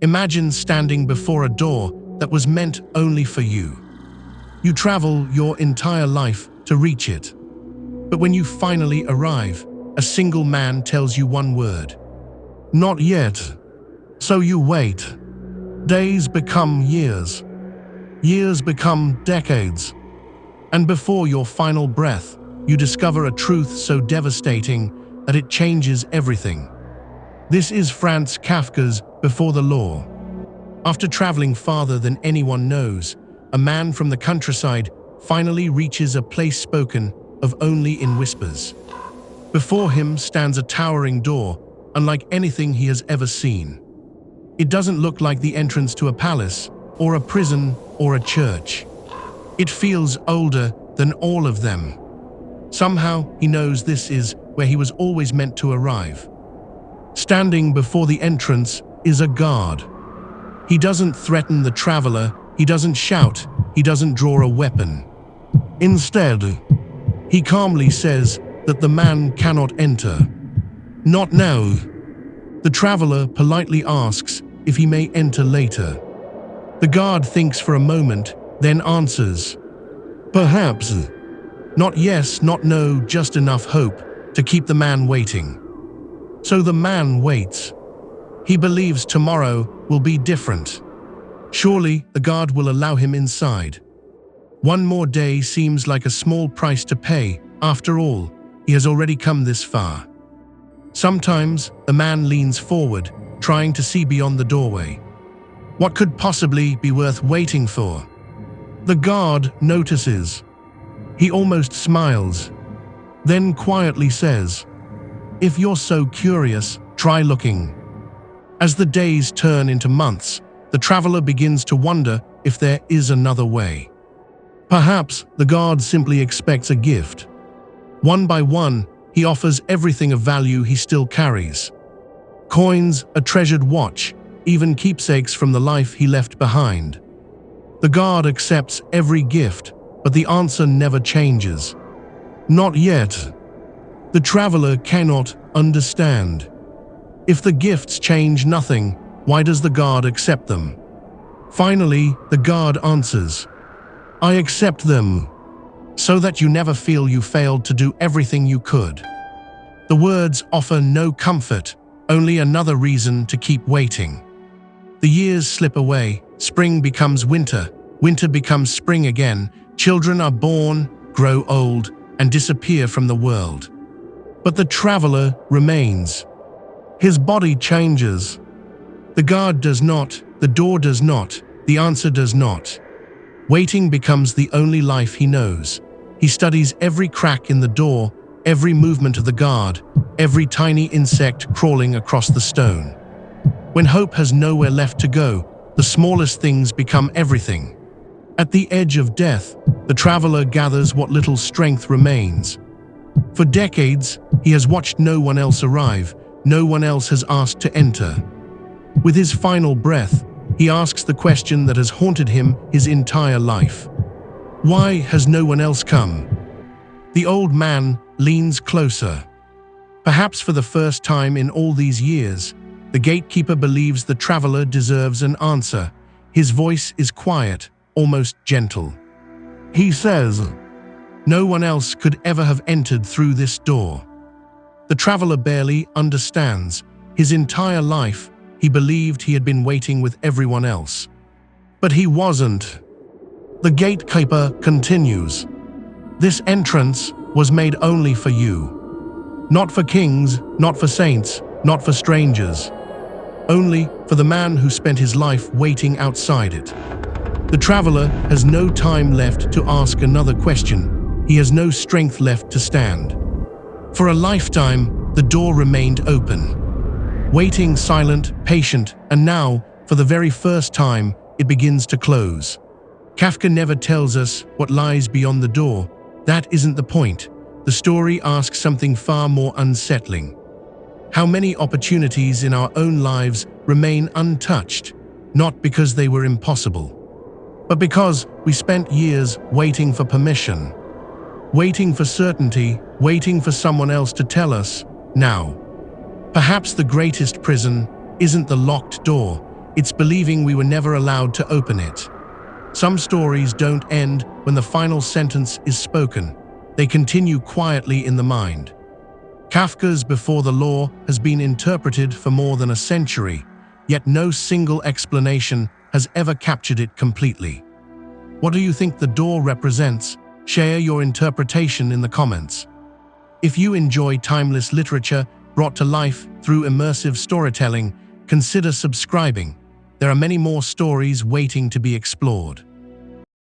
Imagine standing before a door that was meant only for you. You travel your entire life to reach it. But when you finally arrive, a single man tells you one word: "Not yet." So you wait. Days become years. Years become decades. And before your final breath, you discover a truth so devastating that it changes everything. This is Franz Kafka's Before the Law. After traveling farther than anyone knows, a man from the countryside finally reaches a place spoken of only in whispers. Before him stands a towering door, unlike anything he has ever seen. It doesn't look like the entrance to a palace, or a prison, or a church. It feels older than all of them. Somehow, he knows this is where he was always meant to arrive. Standing before the entrance is a guard. He doesn't threaten the traveler, he doesn't shout, he doesn't draw a weapon. Instead, he calmly says that the man cannot enter. Not now. The traveler politely asks if he may enter later. The guard thinks for a moment, then answers, "Perhaps." Not yes, not no, just enough hope to keep the man waiting. So the man waits. He believes tomorrow will be different. Surely the guard will allow him inside. One more day seems like a small price to pay. After all, he has already come this far. Sometimes the man leans forward, trying to see beyond the doorway. What could possibly be worth waiting for? The guard notices. He almost smiles, then quietly says, "If you're so curious, try looking." As the days turn into months, the traveler begins to wonder if there is another way. Perhaps the guard simply expects a gift. One by one, he offers everything of value he still carries. Coins, a treasured watch, even keepsakes from the life he left behind. The guard accepts every gift, but the answer never changes. Not yet. The traveler cannot understand. If the gifts change nothing, why does the guard accept them? Finally, the guard answers, "I accept them, so that you never feel you failed to do everything you could." The words offer no comfort, only another reason to keep waiting. The years slip away, spring becomes winter, winter becomes spring again, children are born, grow old, and disappear from the world. But the traveler remains. His body changes. The guard does not, the door does not, the answer does not. Waiting becomes the only life he knows. He studies every crack in the door, every movement of the guard, every tiny insect crawling across the stone. When hope has nowhere left to go, the smallest things become everything. At the edge of death, the traveler gathers what little strength remains. For decades, he has watched no one else arrive, no one else has asked to enter. With his final breath, he asks the question that has haunted him his entire life. Why has no one else come? The old man leans closer. Perhaps for the first time in all these years, the gatekeeper believes the traveler deserves an answer. His voice is quiet, almost gentle. He says, "No one else could ever have entered through this door." The traveler barely understands. His entire life, he believed he had been waiting with everyone else. But he wasn't. The gatekeeper continues, "This entrance was made only for you. Not for kings, not for saints, not for strangers. Only for the man who spent his life waiting outside it." The traveler has no time left to ask another question. He has no strength left to stand. For a lifetime, the door remained open. Waiting, silent, patient, and now, for the very first time, it begins to close. Kafka never tells us what lies beyond the door. That isn't the point. The story asks something far more unsettling. How many opportunities in our own lives remain untouched, not because they were impossible, but because we spent years waiting for permission, waiting for certainty, waiting for someone else to tell us, now. Perhaps the greatest prison isn't the locked door, It's believing we were never allowed to open it. Some stories don't end when the final sentence is spoken. They continue quietly in the mind. Kafka's Before the Law has been interpreted for more than a century, yet no single explanation has ever captured it completely. What do you think the door represents? Share your interpretation in the comments. If you enjoy timeless literature brought to life through immersive storytelling, consider subscribing. There are many more stories waiting to be explored.